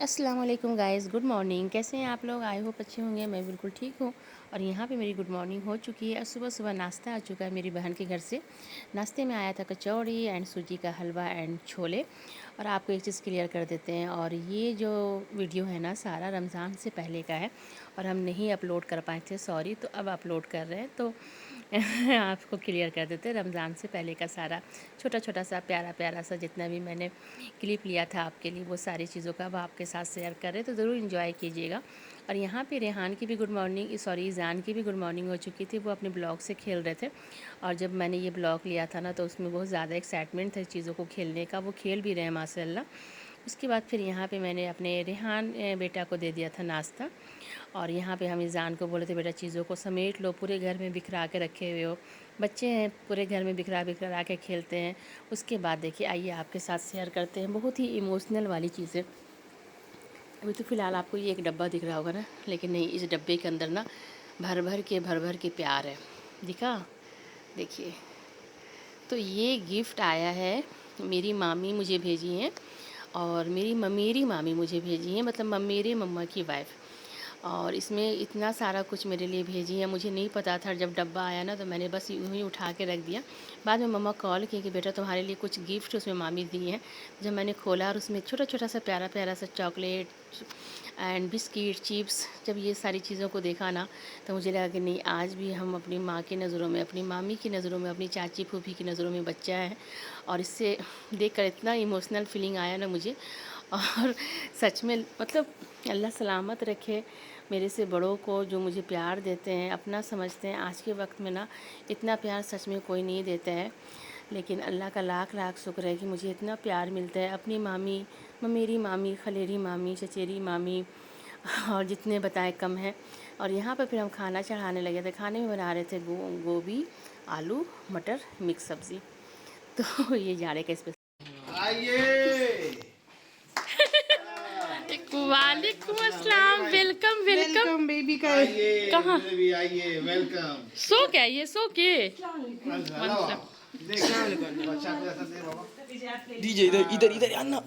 अस्सलाम वालेकुम guys, good morning. कैसे हैं आप लोग? आई होप अच्छे होंगे। मैं बिल्कुल ठीक हूँ। और यहाँ पे मेरी गुड मॉर्निंग हो चुकी है और सुबह सुबह नाश्ता आ चुका है मेरी बहन के घर से। नाश्ते में आया था कचौड़ी एंड सूजी का हलवा एंड छोले। और आपको एक चीज़ क्लियर कर देते हैं, और ये जो वीडियो है ना सारा रमज़ान से पहले का है और हम नहीं अपलोड कर पाए थे, सॉरी। तो अब अपलोड कर रहे हैं, तो आपको क्लियर कर देते हैं रमज़ान से पहले का सारा छोटा छोटा सा प्यारा प्यारा सा जितना भी मैंने क्लिप लिया था आपके लिए, वो सारी चीज़ों का अब आपके साथ शेयर कर रहे हैं, तो ज़रूर इन्जॉय कीजिएगा। और यहाँ पे रेहान की भी गुड मॉर्निंग, सॉरी ईज़ान की भी गुड मॉर्निंग हो चुकी थी। वो अपने ब्लॉग से खेल रहे थे, और जब मैंने ये ब्लॉग लिया था ना तो उसमें बहुत ज़्यादा एक्साइटमेंट था चीज़ों को खेलने का। वो खेल भी रहे हैं माशाल्लाह। उसके बाद फिर यहाँ पे मैंने अपने रेहान बेटा को दे दिया था नाश्ता। और यहाँ पे हम ईज़ान को बोले थे, बेटा चीज़ों को समेट लो, पूरे घर में बिखरा के रखे हुए हो। बच्चे हैं, पूरे घर में बिखरा बिखरा के खेलते हैं। उसके बाद देखिए, आइए आपके साथ शेयर करते हैं बहुत ही इमोशनल वाली चीज़ें। अभी तो फ़िलहाल आपको ये एक डब्बा दिख रहा होगा ना, लेकिन नहीं, इस डब्बे के अंदर ना भर भर के प्यार है। दिखा? देखिए, तो ये गिफ्ट आया है, मेरी मामी मुझे भेजी हैं। और मेरी मामी मुझे भेजी हैं, मतलब मेरे मम्मा की वाइफ़। और इसमें इतना सारा कुछ मेरे लिए भेजी है, मुझे नहीं पता था। जब डब्बा आया ना तो मैंने बस यूँ ही उठा के रख दिया। बाद में मम्मा कॉल की कि बेटा तुम्हारे लिए कुछ गिफ्ट उसमें मामी दी हैं। जब मैंने खोला और उसमें छोटा छोटा सा प्यारा प्यारा सा चॉकलेट एंड बिस्किट चिप्स, जब ये सारी चीज़ों को देखा ना तो मुझे लगा कि नहीं, आज भी हम अपनी माँ की नज़रों में, अपनी मामी की नज़रों में, अपनी चाची फूफी की नज़रों में बच्चा है। और इससे देख कर इतना इमोशनल फीलिंग आया ना मुझे। और सच में मतलब अल्लाह सलामत रखे मेरे से बड़ों को, जो मुझे प्यार देते हैं, अपना समझते हैं। आज के वक्त में ना इतना प्यार सच में कोई नहीं देता है, लेकिन अल्लाह का लाख लाख शुक्र है कि मुझे इतना प्यार मिलता है। अपनी मामी, मेरी मामी, खलेरी मामी, चचेरी मामी, और जितने बताएं कम है। और यहाँ पर फिर हम खाना चढ़ाने लगे थे। खाने में बना रहे थे गोभी, आलू, मटर, मिक्स सब्ज़ी। तो ये जाड़े का स्पेशल। आइए। वालेकुम अस्सलाम, वेलकम वेलकम। वेलकम बेबी का कहाँ बेबी आइए, वेलकम। सो क्या ये सो के बच्चा को ऐसा दे बाबा। डीजे इधर इधर इधर आना।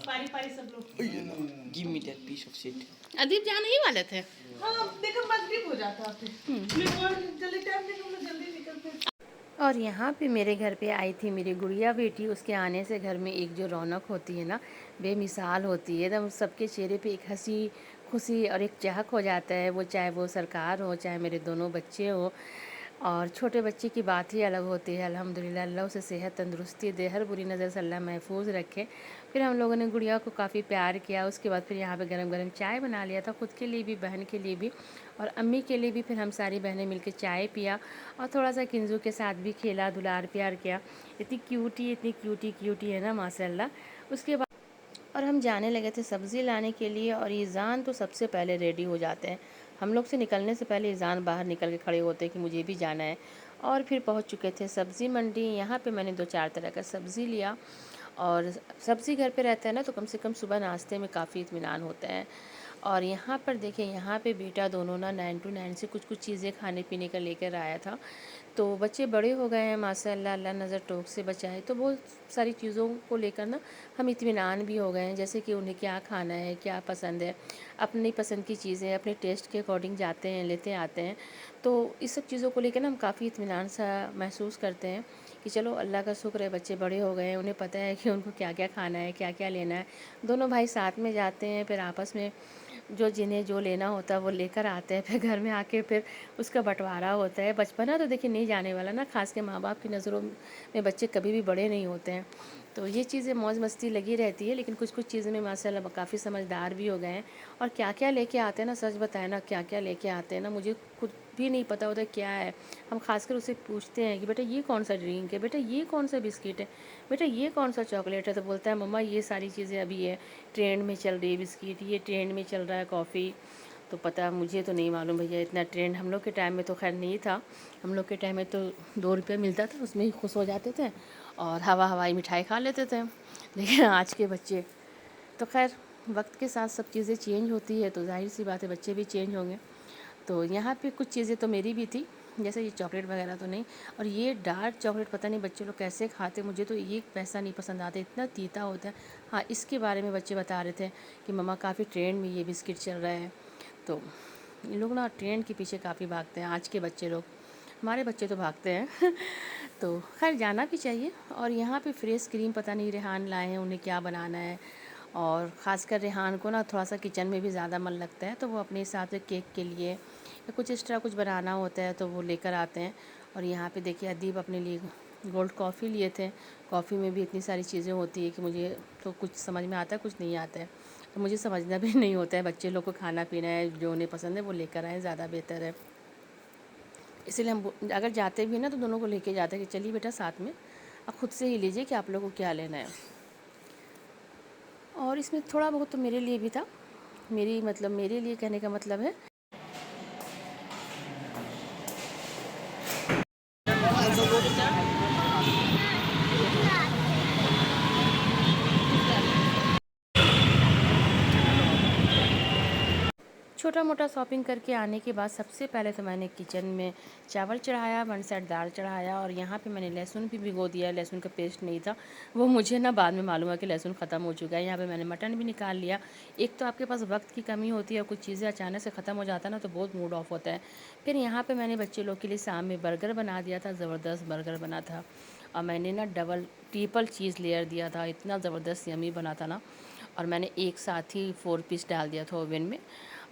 Give me that piece of shit. अदीप जाने ही वाले थे। हाँ देखो मगरिब हो जाता है। जल्दी टाइम देखो, हम लोग जल्दी निकलते। और यहाँ पे मेरे घर पे आई थी मेरी गुड़िया बेटी। उसके आने से घर में एक जो रौनक होती है ना, बेमिसाल होती है एकदम। सबके चेहरे पे एक हंसी खुशी और एक चहक हो जाता है। वो चाहे वो सरकार हो, चाहे मेरे दोनों बच्चे हो। और छोटे बच्चे की बात ही अलग होती है। अल्हम्दुलिल्लाह, अल्लाह उसे सेहत तंदुरुस्ती दे, हर बुरी नज़र से अल्लाह महफूज रखे। फिर हम लोगों ने गुड़िया को काफ़ी प्यार किया। उसके बाद फिर यहाँ पे गरम गरम चाय बना लिया था, खुद के लिए भी, बहन के लिए भी और अम्मी के लिए भी। फिर हम सारी बहनें मिलकर चाय पिया और थोड़ा सा किंजू के साथ भी खेला, दुलार प्यार किया। इतनी क्यूटी है ना माशाल्लाह। उसके बाद और हम जाने लगे थे सब्ज़ी लाने के लिए। और ईज़ान तो सबसे पहले रेडी हो जाते हैं। हम लोग से निकलने से पहले ईज़ान बाहर निकल के खड़े होते हैं कि मुझे भी जाना है। और फिर पहुंच चुके थे सब्ज़ी मंडी। यहाँ पे मैंने 2-4 तरह का सब्ज़ी लिया। और सब्ज़ी घर पे रहता है ना, तो कम से कम सुबह नाश्ते में काफ़ी इत्मीनान होता है। और यहाँ पर देखें, यहाँ पे बेटा दोनों ना 9 टू 9 से कुछ कुछ चीज़ें खाने पीने का लेकर आया था। तो बच्चे बड़े हो गए हैं माशाल्लाह, अल्लाह नज़र टोक से बचाए। तो बहुत सारी चीज़ों को लेकर ना हम इत्मीनान भी हो गए हैं, जैसे कि उन्हें क्या खाना है, क्या पसंद है। अपनी पसंद की चीज़ें अपने टेस्ट के अकॉर्डिंग जाते हैं, लेते आते हैं। तो इस सब चीज़ों को लेकर ना हम काफ़ी इत्मीनान सा महसूस करते हैं कि चलो अल्लाह का शुक्र है, बच्चे बड़े हो गए हैं, उन्हें पता है कि उनको क्या क्या खाना है, क्या क्या लेना है। दोनों भाई साथ में जाते हैं, फिर आपस में जो जिन्हें जो लेना होता है वो लेकर आते हैं। फिर घर में आके फिर उसका बंटवारा होता है। बचपना तो देखिए नहीं जाने वाला ना, खास के माँ बाप की नज़रों में बच्चे कभी भी बड़े नहीं होते हैं। तो ये चीज़ें मौज मस्ती लगी रहती है, लेकिन कुछ कुछ चीज़ों में माशाल्लाह काफ़ी समझदार भी हो गए हैं। और क्या क्या लेके आते हैं ना, सच बताए ना, क्या क्या लेके आते हैं ना, मुझे खुद भी नहीं पता होता क्या है। हम खासकर उससे पूछते हैं कि बेटा ये कौन सा ड्रिंक है, बेटा ये कौन सा बिस्किट है, बेटा ये कौन सा चॉकलेट है। तो बोलता है मम्मा ये सारी चीज़ें अभी है ट्रेंड में चल रही है, बिस्किट ये ट्रेंड में चल रहा है, कॉफ़ी। तो पता मुझे तो नहीं मालूम भैया, इतना ट्रेंड हम लोग के टाइम में तो खैर नहीं था। हम लोग के टाइम में तो 2 रुपये मिलता था, उसमें ही खुश हो जाते थे और हवाई मिठाई खा लेते थे। लेकिन आज के बच्चे तो खैर, वक्त के साथ सब चीज़ें चेंज होती है, तो जाहिर सी बात है बच्चे भी चेंज होंगे। तो यहाँ पे कुछ चीज़ें तो मेरी भी थी जैसे ये चॉकलेट वगैरह तो नहीं। और ये डार्क चॉकलेट पता नहीं बच्चे लोग कैसे खाते, मुझे तो ये वैसा नहीं पसंद आता, इतना तीता होता है। हाँ, इसके बारे में बच्चे बता रहे थे कि मम्मा काफ़ी ट्रेंड में ये बिस्किट चल रहा है। तो ये लोग ना ट्रेंड के पीछे काफ़ी भागते हैं आज के बच्चे लोग, हमारे बच्चे तो भागते हैं तो खैर जाना भी चाहिए। और यहाँ पे फ्रेश क्रीम पता नहीं रेहान लाए हैं, उन्हें क्या बनाना है। और ख़ासकर रेहान को ना थोड़ा सा किचन में भी ज़्यादा मन लगता है, तो वो अपने हिसाब से केक के लिए या कुछ एक्स्ट्रा कुछ बनाना होता है तो वो लेकर आते हैं। और यहाँ पे देखिए अदीब अपने लिए गोल्ड कॉफ़ी लिए थे। कॉफ़ी में भी इतनी सारी चीज़ें होती है कि मुझे तो कुछ समझ में आता है, कुछ नहीं आता है। तो मुझे समझना भी नहीं होता है, बच्चे लोग को खाना पीना है, जो उन्हें पसंद है वो लेकर आएँ, ज़्यादा बेहतर है। इसीलिए हम अगर जाते भी हैं ना तो दोनों को लेके जाते हैं कि चलिए बेटा साथ में, आप खुद से ही लीजिए कि आप लोगों को क्या लेना है। और इसमें थोड़ा बहुत तो मेरे लिए भी था, मेरे लिए कहने का मतलब है छोटा मोटा शॉपिंग करके आने के बाद सबसे पहले तो मैंने किचन में चावल चढ़ाया, 1 साइड दाल चढ़ाया। और यहाँ पे मैंने लहसुन भी भिगो दिया, लहसुन का पेस्ट नहीं था, वो मुझे ना बाद में मालूम है कि लहसुन ख़त्म हो चुका है। यहाँ पे मैंने मटन भी निकाल लिया। एक तो आपके पास वक्त की कमी होती है और कुछ चीज़ें अचानक से ख़त्म हो जाता है ना तो बहुत मूड ऑफ होता है। फिर यहाँ पर मैंने बच्चे लोग के लिए शाम में बर्गर बना दिया था, ज़बरदस्त बर्गर बना था। और मैंने ना डबल ट्रिपल चीज़ लेयर दिया था, इतना ज़बरदस्त यमी बना था ना। और मैंने एक साथ ही 4 पीस डाल दिया था ओवन में।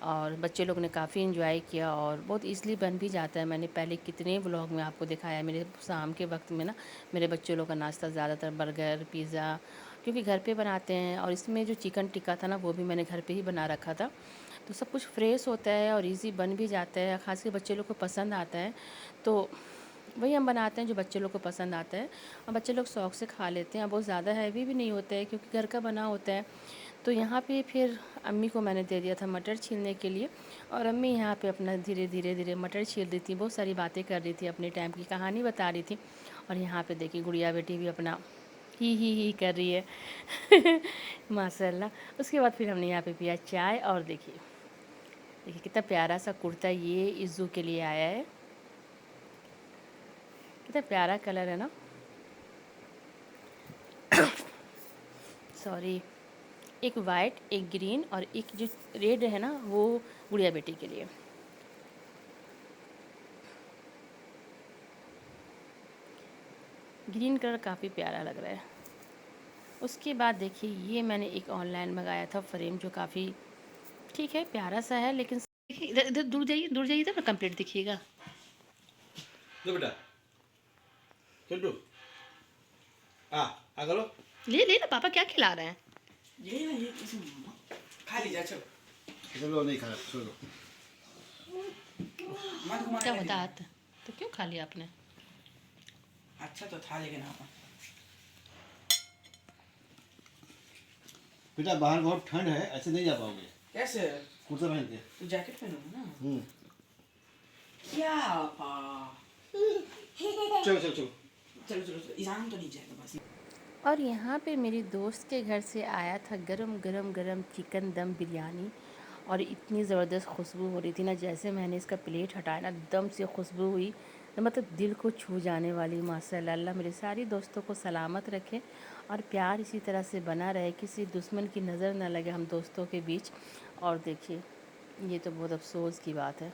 और बच्चे लोग ने काफ़ी एंजॉय किया और बहुत ईज़िली बन भी जाता है। मैंने पहले कितने व्लॉग में आपको दिखाया, मेरे शाम के वक्त में ना मेरे बच्चों लोग का नाश्ता ज़्यादातर बर्गर, पिज़्ज़ा, क्योंकि घर पे बनाते हैं। और इसमें जो चिकन टिक्का था ना वो भी मैंने घर पे ही बना रखा था। तो सब कुछ फ्रेश होता है और ईज़ी बन भी जाता है, ख़ास कर बच्चे लोग को पसंद आता है। तो वही हम बनाते हैं जो बच्चे लोग को पसंद आता है और बच्चे लोग शौक़ से खा लेते हैं। बहुत ज़्यादा हैवी भी नहीं होता है क्योंकि घर का बना होता है। तो यहाँ पे फिर अम्मी को मैंने दे दिया था मटर छीलने के लिए। और अम्मी यहाँ पे अपना धीरे धीरे धीरे मटर छील रही थी, बहुत सारी बातें कर रही थी, अपने टाइम की कहानी बता रही थी। और यहाँ पे देखिए गुड़िया बेटी भी अपना ही कर रही है माशाल्लाह। उसके बाद फिर हमने यहाँ पे पिया चाय। और देखिए देखिए कितना प्यारा सा कुर्ता ये इज़ू के लिए आया है, कितना प्यारा कलर है ना। सॉरी, एक वाइट, एक ग्रीन और एक जो रेड है ना वो गुड़िया बेटी के लिए। ग्रीन कलर काफ़ी प्यारा लग रहा है। उसके बाद देखिए ये मैंने एक ऑनलाइन मंगाया था फ्रेम, जो काफ़ी ठीक है, प्यारा सा है। लेकिन देखिए इधर इधर दूर जाइए तब ना कंप्लीट दिखिएगा। दो बेटा छोटू आ करो ले ले ना पापा, क्या खिला रहे हैं? ये ना ये किसी खा लीजिए। अच्छा चलो नहीं खाया छोड़ो। मत घुमा क्या होता है तो क्यों खा लिया आपने? अच्छा तो था लेकिन हाँ बेटा बाहर बहुत ठंड है, ऐसे नहीं जा पाओगे। कैसे कुर्ता पहन के। तो जैकेट पहनूंगा ना क्या चलो चलो चलो। चलो चलो चलो ईजान तो नहीं जाएगा बस। और यहाँ पे मेरी दोस्त के घर से आया था गरम गरम गरम चिकन दम बिरयानी। और इतनी ज़बरदस्त खुशबू हो रही थी ना, जैसे मैंने इसका प्लेट हटाया ना दम से खुशबू हुई, तो मतलब दिल को छू जाने वाली। माशाल्लाह, अल्लाह मेरे सारी दोस्तों को सलामत रखे और प्यार इसी तरह से बना रहे, किसी दुश्मन की नज़र ना लगे हम दोस्तों के बीच। और देखिए ये तो बहुत अफसोस की बात है।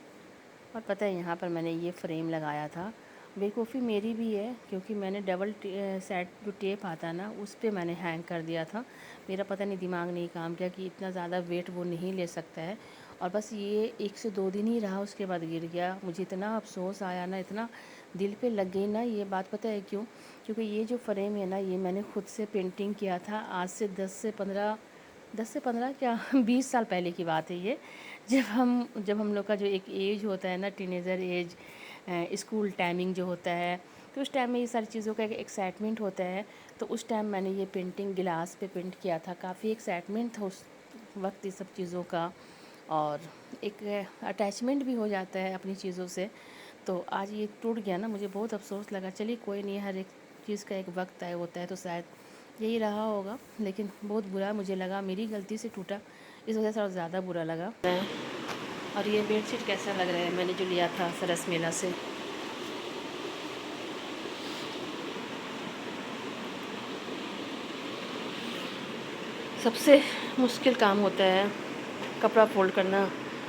और पता है यहाँ पर मैंने ये फ्रेम लगाया था, बेवकूफ़ी मेरी भी है क्योंकि मैंने डबल सेट जो टेप आता है ना उस पे मैंने हैंग कर दिया था। मेरा पता नहीं दिमाग नहीं काम किया कि इतना ज़्यादा वेट वो नहीं ले सकता है। और बस ये 1 से 2 दिन ही रहा, उसके बाद गिर गया। मुझे इतना अफसोस आया ना, इतना दिल पे लग गई ना ये बात। पता है क्यों? क्योंकि ये जो फ्रेम है ना ये मैंने खुद से पेंटिंग किया था आज से 10 से 15 क्या 20 साल पहले की बात है ये। जब हम लोग का जो एक एज होता है ना, टीनेजर एज, स्कूल टाइमिंग जो होता है, तो उस टाइम में ये सारी चीज़ों का एक एक्साइटमेंट होता है। तो उस टाइम मैंने ये पेंटिंग गिलास पे पेंट किया था, काफ़ी एक्साइटमेंट था उस वक्त ये सब चीज़ों का। और एक अटैचमेंट भी हो जाता है अपनी चीज़ों से। तो आज ये टूट गया ना, मुझे बहुत अफसोस लगा। चलिए कोई नहीं, हर एक चीज़ का एक वक्त तय होता है, तो शायद यही रहा होगा। लेकिन बहुत बुरा मुझे लगा, मेरी गलती से टूटा, इस वजह से और ज़्यादा बुरा लगा। और ये बेडशीट कैसा लग रहा है, मैंने जो लिया था सरस मेला से, सबसे मुश्किल काम होता है कपड़ा फ़ोल्ड करना।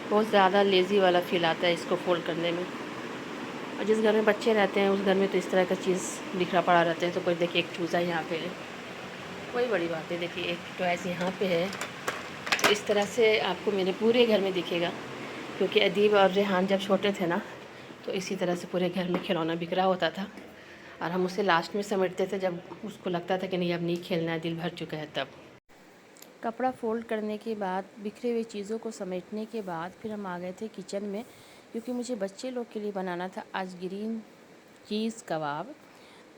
बहुत ज़्यादा लेज़ी वाला फ़ील आता है इसको फ़ोल्ड करने में। और जिस घर में बच्चे रहते हैं उस घर में तो इस तरह का चीज़ बिखरा पड़ा रहता है। तो कोई देखिए एक चूज़ा यहाँ पे है, कोई बड़ी बात है। देखिए एक टॉयज़ यहाँ पे है। तो इस तरह से आपको मेरे पूरे घर में दिखेगा, क्योंकि अदीब और रेहान जब छोटे थे ना तो इसी तरह से पूरे घर में खिलौना बिखरा होता था और हम उसे लास्ट में समेटते थे जब उसको लगता था कि नहीं अब नहीं खेलना है, दिल भर चुका है तब। कपड़ा फ़ोल्ड करने के बाद बिखरे हुए चीज़ों को समेटने के बाद फिर हम आ गए थे किचन में, क्योंकि मुझे बच्चे लोग के लिए बनाना था आज ग्रीन चीज़ कबाब।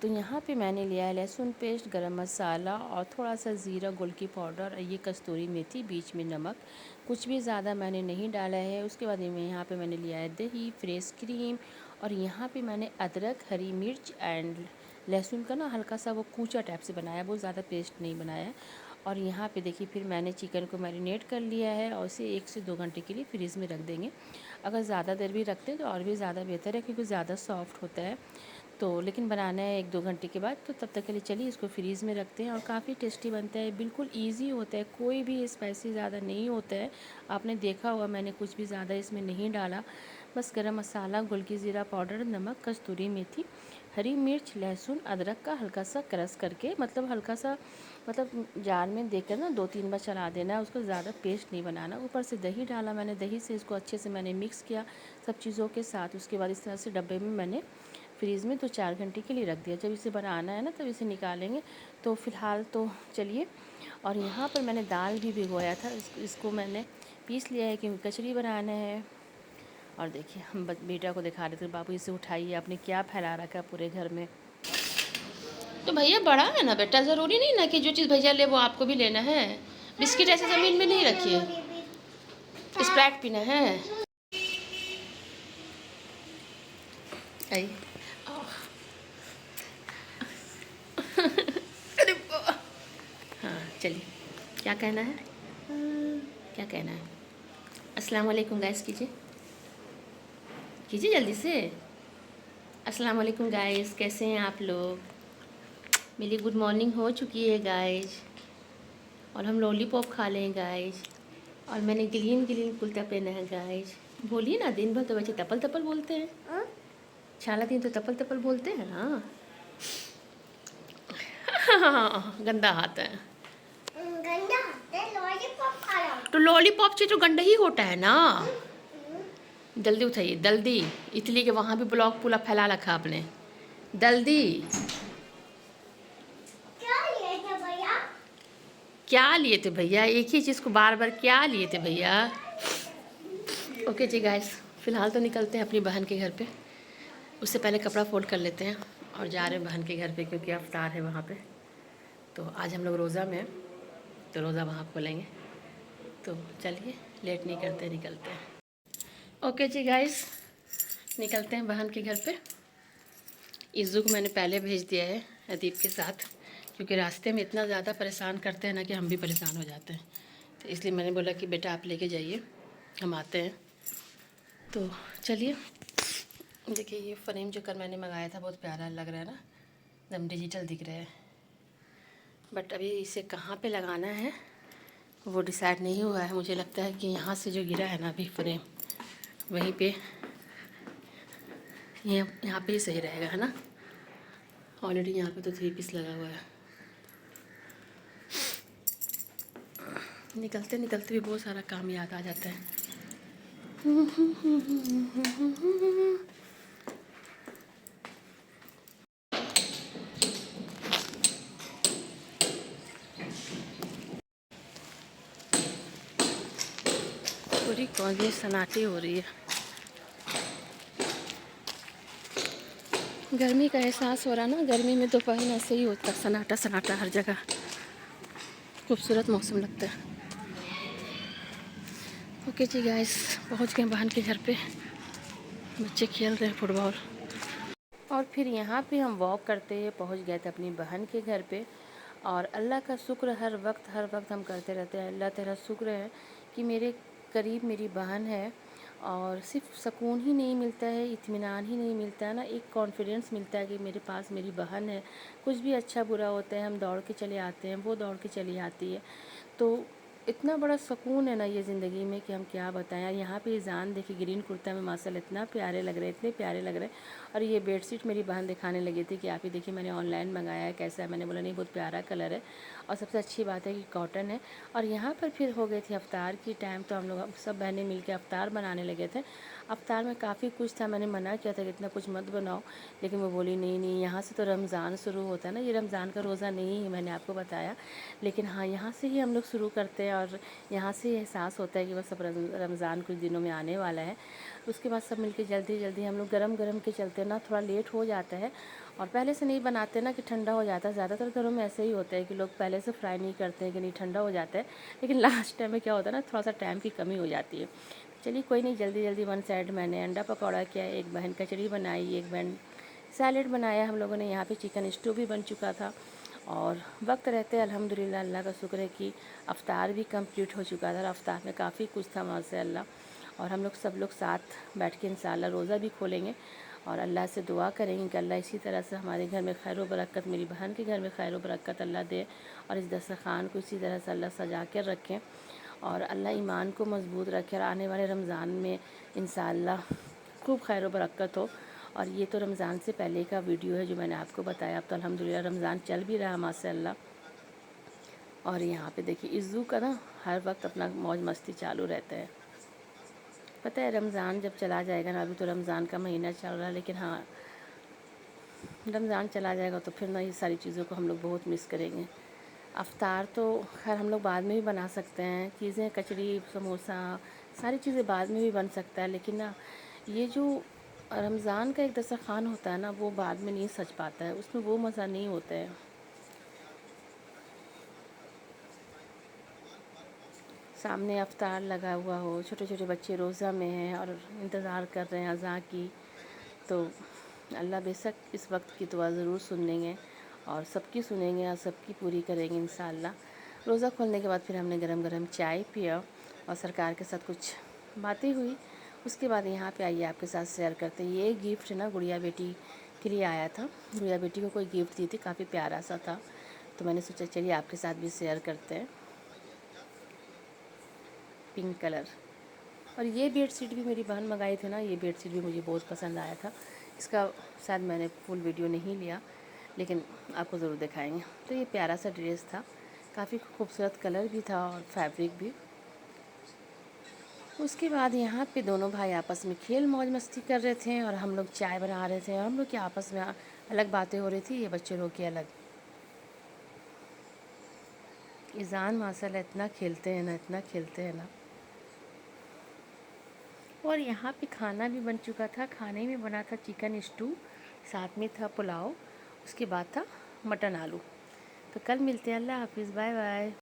तो यहाँ पे मैंने लिया है लहसुन पेस्ट, गरम मसाला और थोड़ा सा ज़ीरा, गोलकी पाउडर और ये कस्तूरी मेथी, बीच में नमक। कुछ भी ज़्यादा मैंने नहीं डाला है। उसके बाद में यहाँ पे मैंने लिया है दही, फ्रेश क्रीम और यहाँ पे मैंने अदरक, हरी मिर्च एंड लहसुन का ना हल्का सा वो कूचा टाइप से बनाया, बहुत ज़्यादा पेस्ट नहीं बनाया। और यहाँ पे देखिए फिर मैंने चिकन को मैरिनेट कर लिया है और इसे 1 से 2 घंटे के लिए फ्रीज़ में रख देंगे। अगर ज़्यादा देर भी रखते हैं तो और भी ज़्यादा बेहतर है, क्योंकि ज़्यादा सॉफ्ट होता है। तो लेकिन बनाना है 1-2 घंटे के बाद, तो तब तक के लिए चलिए इसको फ्रीज़ में रखते हैं। और काफ़ी टेस्टी बनता है, बिल्कुल ईज़ी होता है, कोई भी स्पाइसी ज़्यादा नहीं होता है। आपने देखा होगा मैंने कुछ भी ज़्यादा इसमें नहीं डाला, बस गरम मसाला, गोलकी ज़ीरा पाउडर, नमक, कस्तूरी मेथी, हरी मिर्च, लहसुन, अदरक का हल्का सा क्रश करके, मतलब हल्का सा, मतलब जार में देकर ना 2-3 बार चला देना है उसको, ज़्यादा पेस्ट नहीं बनाना। ऊपर से दही डाला मैंने, दही से इसको अच्छे से मैंने मिक्स किया सब चीज़ों के साथ। उसके बाद इस तरह से डब्बे में मैंने फ्रीज़ में 2-4 घंटे के लिए रख दिया। जब इसे बनाना है ना तब इसे निकालेंगे। तो फ़िलहाल तो चलिए। और यहाँ पर मैंने दाल भी भिगोया था, इसको मैंने पीस लिया है क्योंकि कचरी बनाना है। और देखिए हम बेटा को दिखा रहे थे, बाबू इसे उठाइए, आपने क्या फैला रखा है पूरे घर में। तो भैया बड़ा है ना बेटा, ज़रूरी नहीं ना कि जो चीज़ भैया ले वो आपको भी लेना है। बिस्किट ऐसे ज़मीन में नहीं रखिए। स्प्राइट पीना है। आई अरे हाँ चलिए, क्या कहना है, क्या कहना है? अस्सलाम वालेकुम गाइस कीजिए, कीजिए जल्दी से। अस्सलाम वालेकुम गाइस, कैसे हैं आप लोग? मेरी गुड मॉर्निंग हो चुकी है गाइस, और हम लॉलीपॉप खा लें गाइस, और मैंने ग्रीन ग्रीन कुर्ता पहना है गाइस। बोलिए ना, दिन भर तो बच्चे तपल तपल बोलते हैं, सारा दिन तो तपल तपल बोलते हैं ना। गंदा हाथ है, तो लॉलीपॉप से तो गंदा ही होता है ना। जल्दी उठाइए, जल्दी। इटली के वहाँ भी ब्लॉक पूरा फैला रखा आपने, जल्दी। क्या लिए थे भैया, एक ही चीज़ को बार बार क्या लिए थे भैया? ओके जी गाइस, फ़िलहाल तो निकलते हैं अपनी बहन के घर पे। उससे पहले कपड़ा फोल्ड कर लेते हैं और जा रहे हैं बहन के घर पे, क्योंकि अफ्तार है वहाँ पे। तो आज हम लोग रोज़ा में हैं, तो रोज़ा वहाँ खोलेंगे। तो चलिए लेट नहीं करते, निकलते हैं। ओके जी गाइस, निकलते हैं बहन के घर पे। इज़ू को मैंने पहले भेज दिया है अदीब के साथ, क्योंकि रास्ते में इतना ज़्यादा परेशान करते हैं ना कि हम भी परेशान हो जाते हैं। तो इसलिए मैंने बोला कि बेटा आप लेके जाइए, हम आते हैं। तो चलिए, देखिए ये फ्रेम जो कल मैंने मंगाया था बहुत प्यारा लग रहा है ना, एकदम डिजिटल दिख रहा है। बट अभी इसे कहाँ पे लगाना है वो डिसाइड नहीं हुआ है। मुझे लगता है कि यहाँ से जो गिरा है ना अभी फ्रेम, वहीं पे, यहाँ पे ही सही रहेगा, है ना। ऑलरेडी यहाँ पे तो 3 पीस लगा हुआ है। निकलते निकलते भी बहुत सारा काम याद आ जाता है। पूरी कॉलेज सन्नाटी हो रही है। गर्मी का एहसास हो रहा ना, गर्मी में दोपहर में ऐसे ही होता है, सन्नाटा सन्नाटा हर जगह। खूबसूरत मौसम लगता है। ओके जी गाइस, पहुंच गए बहन के घर पे। बच्चे खेल रहे हैं फुटबॉल। और फिर यहाँ पे हम वॉक करते हुए पहुँच गए थे अपनी बहन के घर पे। और अल्लाह का शुक्र हर वक्त हम करते रहते हैं। अल्लाह तेरा शुक्र है कि मेरे करीब मेरी बहन है, और सिर्फ सुकून ही नहीं मिलता है, इत्मीनान ही नहीं मिलता है ना, एक कॉन्फिडेंस मिलता है कि मेरे पास मेरी बहन है। कुछ भी अच्छा बुरा होता है हम दौड़ के चले आते हैं, वो दौड़ के चली आती है। तो इतना बड़ा सुकून है ना ये ज़िंदगी में कि हम क्या बताएं। यहाँ पे ईज़ान देखिए ग्रीन कुर्ता में माशाल्लाह इतना प्यारे लग रहे हैं, इतने प्यारे लग रहे हैं। और ये बेडशीट मेरी बहन दिखाने लगी थी कि आप ही देखिए मैंने ऑनलाइन मंगाया है, कैसा है। मैंने बोला नहीं, बहुत प्यारा कलर है और सबसे अच्छी बात है कि कॉटन है। और यहाँ पर फिर हो गई थी अफ्तार की टाइम, तो हम लोग सब बहनें मिल के अफ्तार बनाने लगे थे। अफ्तार में काफ़ी कुछ था, मैंने मना किया था कि इतना कुछ मत बनाओ, लेकिन वो बोली नहीं नहीं, यहाँ से तो रमज़ान शुरू होता है ना, ये रमज़ान का रोज़ा नहीं है, मैंने आपको बताया। लेकिन हाँ, यहाँ से ही हम लोग शुरू करते हैं और यहाँ से एहसास होता है कि बस अब रमज़ान कुछ दिनों में आने वाला है। उसके बाद सब मिलके जल्दी जल्दी हम लोग गरम गरम के चलते हैं ना, थोड़ा लेट हो जाता है और पहले से नहीं बनाते ना कि ठंडा हो जाता है। ज़्यादातर घरों में ऐसे ही होता है कि लोग पहले से फ्राई नहीं करते हैं कि नहीं ठंडा हो जाता है, लेकिन लास्ट टाइम में क्या होता है ना, थोड़ा सा टाइम की कमी हो जाती है। चलिए कोई नहीं, जल्दी जल्दी वन साइड मैंने अंडा पकौड़ा किया, एक बहन कचड़ी बनाई, एक बहन सैलेड बनाया हम लोगों ने। यहाँ पे चिकन स्टू भी बन चुका था और वक्त रहते अल्हम्दुलिल्लाह अल्लाह का शुक्र है कि अफ्तार भी कंप्लीट हो चुका था। और अफ्तार में काफ़ी कुछ था माशाअल्लाह। और हम लोग सब लोग साथ बैठ के इंशाअल्लाह रोज़ा भी खोलेंगे और अल्लाह से दुआ करेंगे कि अल्लाह इसी तरह से हमारे घर में खैर व बरकत, मेरी बहन के घर में खैर व बरकत अल्लाह दे और इस दस्तरख़्वान को इसी तरह से अल्लाह सजा कर रखें और अल्लाह ईमान को मज़बूत रखे और आने वाले रमज़ान में इंशाअल्लाह खूब खैर व बरकत हो। और ये तो रमज़ान से पहले का वीडियो है जो मैंने आपको बताया। अब तो अल्हम्दुलिल्लाह रमज़ान चल भी रहा माशाअल्लाह। और यहाँ पे देखिए इज़्ज़ू का ना हर वक्त अपना मौज मस्ती चालू रहता है। पता है रमज़ान जब चला जाएगा ना, अभी तो रमज़ान का महीना चल रहा है, लेकिन हाँ रमज़ान चला जाएगा तो फिर ना ये सारी चीज़ों को हम लोग बहुत मिस करेंगे। अफ्तार तो खैर हम लोग बाद में भी बना सकते हैं, चीज़ें कचड़ी समोसा सारी चीज़ें बाद में भी बन सकता है, लेकिन ना ये जो रमज़ान का एक दस्तरख़्वान होता है ना, वो बाद में नहीं सज पाता है, उसमें वो मज़ा नहीं होता है। सामने अफ्तार लगा हुआ हो, छोटे छोटे बच्चे रोज़ा में हैं और इंतज़ार कर रहे हैं अज़ां की, तो अल्लाह बेशक इस वक्त की दुआ ज़रूर सुन लेंगे और सबकी सुनेंगे और सबकी पूरी करेंगे इंशाअल्लाह। रोज़ा खोलने के बाद फिर हमने गरम गरम चाय पिया और सरकार के साथ कुछ बातें हुई। उसके बाद यहाँ पे आइए आपके साथ शेयर करते हैं। ये गिफ्ट ना गुड़िया बेटी के लिए आया था, गुड़िया बेटी को कोई गिफ्ट दी थी, काफ़ी प्यारा सा था, तो मैंने सोचा चलिए आपके साथ भी शेयर करते हैं। Pink colour. और ये बेडशीट भी मेरी बहन मंगाई थी ना, ये बेडशीट भी मुझे बहुत पसंद आया था। इसका शायद मैंने फुल वीडियो नहीं लिया, लेकिन आपको ज़रूर दिखाएंगे। तो ये प्यारा सा ड्रेस था, काफ़ी खूबसूरत कलर भी था और फैब्रिक भी। उसके बाद यहाँ पे दोनों भाई आपस में खेल मौज मस्ती कर रहे थे और हम लोग चाय बना रहे थे और हम लोग की आपस में अलग बातें हो रही थी, ये बच्चे लोग की अलग। ईज़ान माशाल्लाह इतना खेलते हैं ना, इतना खेलते हैं ना। और यहाँ पे खाना भी बन चुका था। खाने में बना था चिकन स्टू, साथ में था पुलाव, उसके बाद था मटन आलू। तो कल मिलते हैं। अल्लाह हाफिज़, बाय बाय।